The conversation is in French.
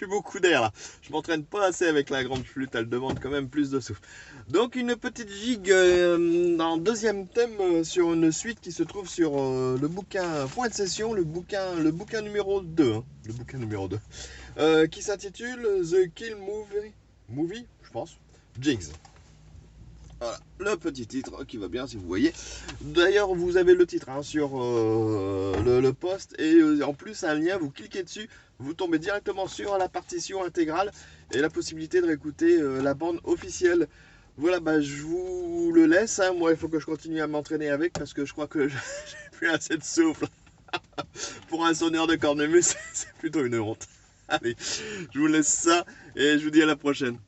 beaucoup d'air là. Je m'entraîne pas assez avec la grande flûte, elle demande quand même plus de souffle. Donc une petite gigue en deuxième thème sur une suite qui se trouve sur le bouquin Point de session, le bouquin numéro 2, hein, le bouquin numéro 2, qui s'intitule The Kill Movie, je pense, Jigs. Voilà, le petit titre qui va bien si vous voyez. D'ailleurs, vous avez le titre hein, sur le post et en plus un lien, vous cliquez dessus, vous tombez directement sur la partition intégrale et la possibilité de réécouter la bande officielle. Voilà, bah, je vous le laisse. Hein. Moi, il faut que je continue à m'entraîner avec parce que je crois que j'ai plus assez de souffle. Pour un sonneur de cornemuse, c'est plutôt une honte. Allez, je vous laisse ça et je vous dis à la prochaine.